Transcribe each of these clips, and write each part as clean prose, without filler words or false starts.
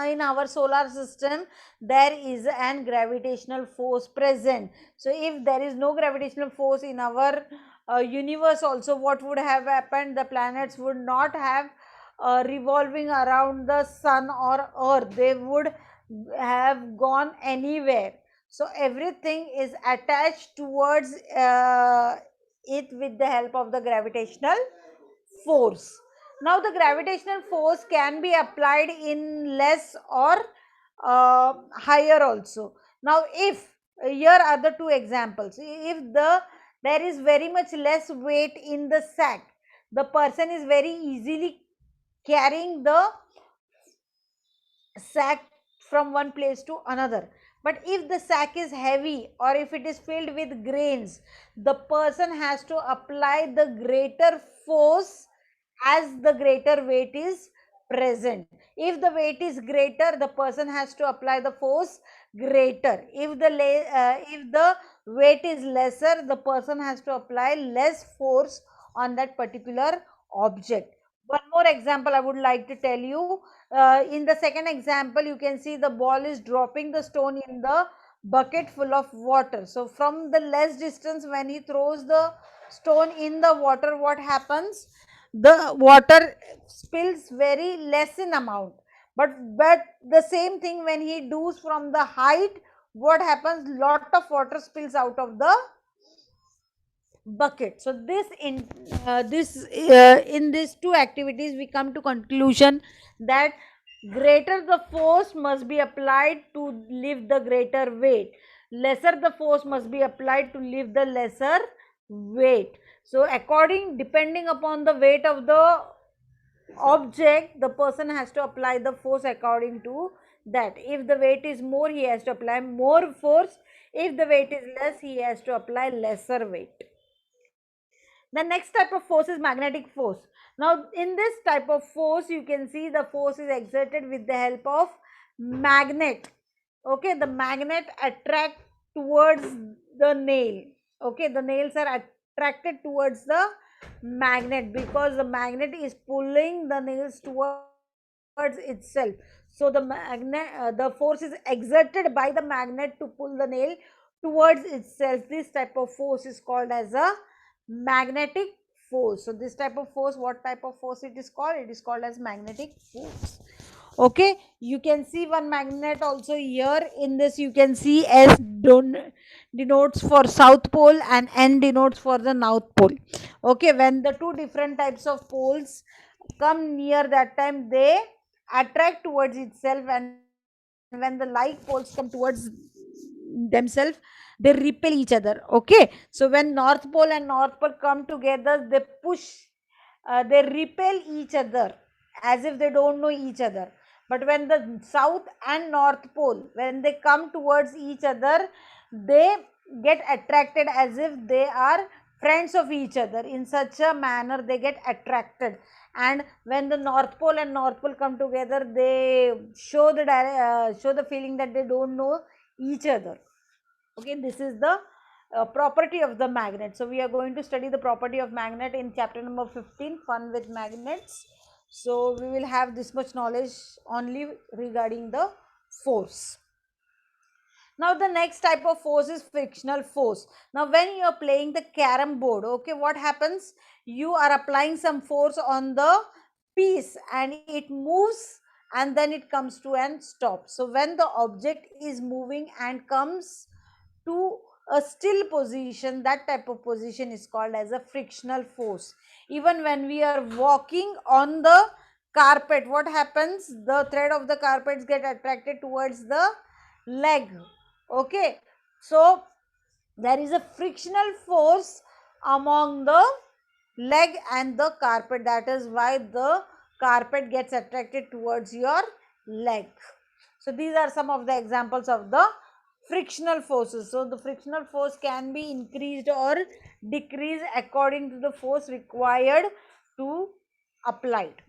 in our solar system there is an gravitational force present. So if there is no gravitational force in our universe also, what would have happened? The planets would not have revolving around the sun or earth, they would have gone anywhere. So everything is attached towards it with the help of the gravitational force. Now the gravitational force can be applied in less or higher also. Now if here are the two examples. If there is very much less weight in the sack, the person is very easily carrying the sack from one place to another. But if the sack is heavy or if it is filled with grains, the person has to apply the greater force as the greater weight is present. If the weight is greater, the person has to apply the force greater. If the weight is lesser, the person has to apply less force on that particular object. One more example I would like to tell you. In the second example, you can see the ball is dropping the stone in the bucket full of water. So from the less distance, when he throws the stone in the water, what happens? The water spills very less in amount. But the same thing when he does from the height, what happens? Lot of water spills out of the bucket. So in these two activities we come to conclusion that greater the force must be applied to lift the greater weight, lesser the force must be applied to lift the lesser weight. So according, depending upon the weight of the object, the person has to apply the force according to that. If the weight is more, he has to apply more force. If the weight is less, he has to apply lesser weight. The next type of force is magnetic force. Now in this type of force, you can see the force is exerted with the help of magnet. Okay, the magnet attract towards the nail. Okay, the nails are attracted towards the magnet because the magnet is pulling the nails towards itself. So the force is exerted by the magnet to pull the nail towards itself. This type of force is called as a magnetic force. So this type of force, what type of force it is called? It is called as magnetic force. Okay, you can see one magnet also here. In this you can see S denotes for south pole and N denotes for the north pole. Okay, when the two different types of poles come near, that time they attract towards itself, and when the like poles come towards themselves, they repel each other. Okay, so when north pole and north pole come together, they push, they repel each other as if they don't know each other. But when the south and north pole, when they come towards each other, they get attracted as if they are friends of each other. In such a manner they get attracted. And when the north pole and north pole come together, they show the feeling that they don't know each other. Okay, this is the property of the magnet. So we are going to study the property of magnet in chapter number 15, fun with magnets. So we will have this much knowledge only regarding the force. Now the next type of force is frictional force. Now when you are playing the carom board, okay, what happens? You are applying some force on the piece and it moves and then it comes to an stop. So when the object is moving and comes to a still position, that type of position is called as a frictional force. Even when we are walking on the carpet, what happens? The thread of the carpets get attracted towards the leg. Okay, so there is a frictional force among the leg and the carpet. That is why the carpet gets attracted towards your leg. So these are some of the examples of the frictional forces. So the frictional force can be increased or decreased according to the force required to applied.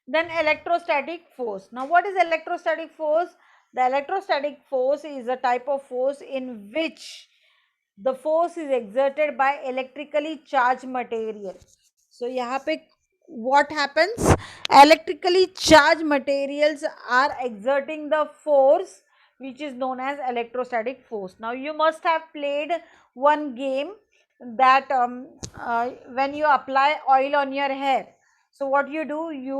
Then electrostatic force. Now what is electrostatic force? The electrostatic force is a type of force in which the force is exerted by electrically charged material. So यहाँ पे what happens? Electrically charged materials are exerting the force which is known as electrostatic force. Now you must have played one game that when you apply oil on your hair, so what you do, you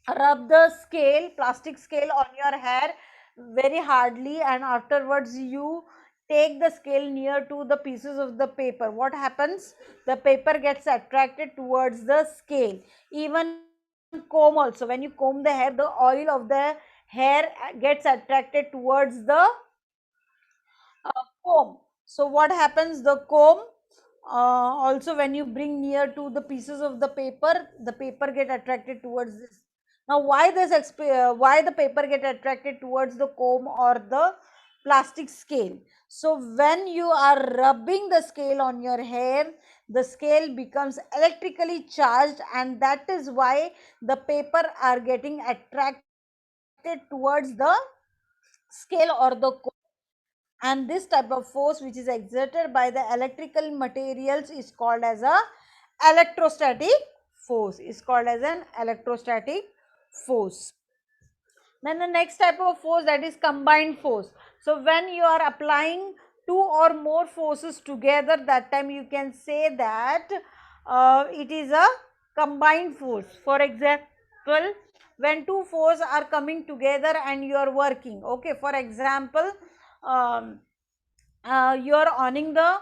rub the scale, plastic scale on your hair very hardly, and afterwards you take the scale near to the pieces of the paper. What happens? The paper gets attracted towards the scale. Even comb also, when you comb the hair, the oil of the hair gets attracted towards the comb. So what happens? The comb also, when you bring near to the pieces of the paper get attracted towards this. Now why why the paper get attracted towards the comb or the plastic scale? So when you are rubbing the scale on your hair, the scale becomes electrically charged, and that is why the paper are getting attracted towards the scale or the comb. And this type of force which is exerted by the electrical materials is called as a electrostatic force, is called as an electrostatic force. Then the next type of force, that is combined force. So when you are applying two or more forces together, that time you can say that it is a combined force. For example, when two forces are coming together and you are working, okay, for example, um, you are owning the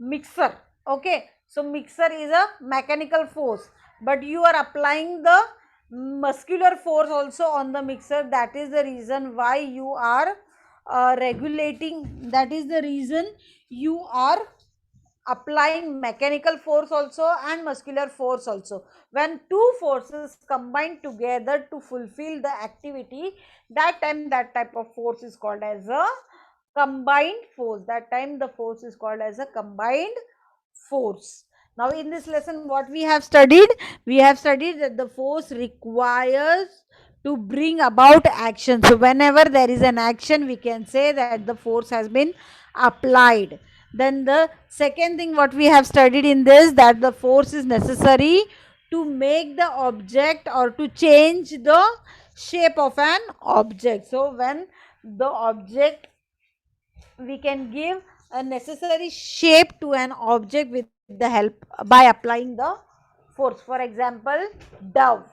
mixer, okay, so mixer is a mechanical force, but you are applying the muscular force also on the mixer. That is the reason why you are regulating, that is the reason you are applying mechanical force also and muscular force also. When two forces combine together to fulfill the activity, that time that type of force is called as a combined force. That time the force is called as a combined force. Now in this lesson what we have studied? We have studied that the force requires to bring about action. So whenever there is an action, we can say that the force has been applied. Then the second thing what we have studied in this, that the force is necessary to make the object or to change the shape of an object. So when the object, we can give a necessary shape to an object with the help by applying the force. For example, dove,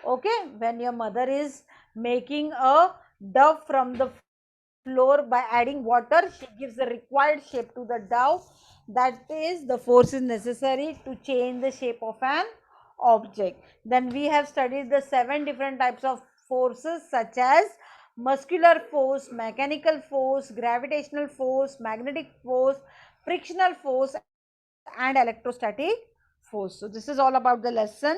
okay, when your mother is making a dove from the floor by adding water, she gives the required shape to the dove. That is, the force is necessary to change the shape of an object. Then we have studied the 7 different types of forces, such as muscular force, mechanical force, gravitational force, magnetic force, frictional force, and electrostatic force. So this is all about the lesson.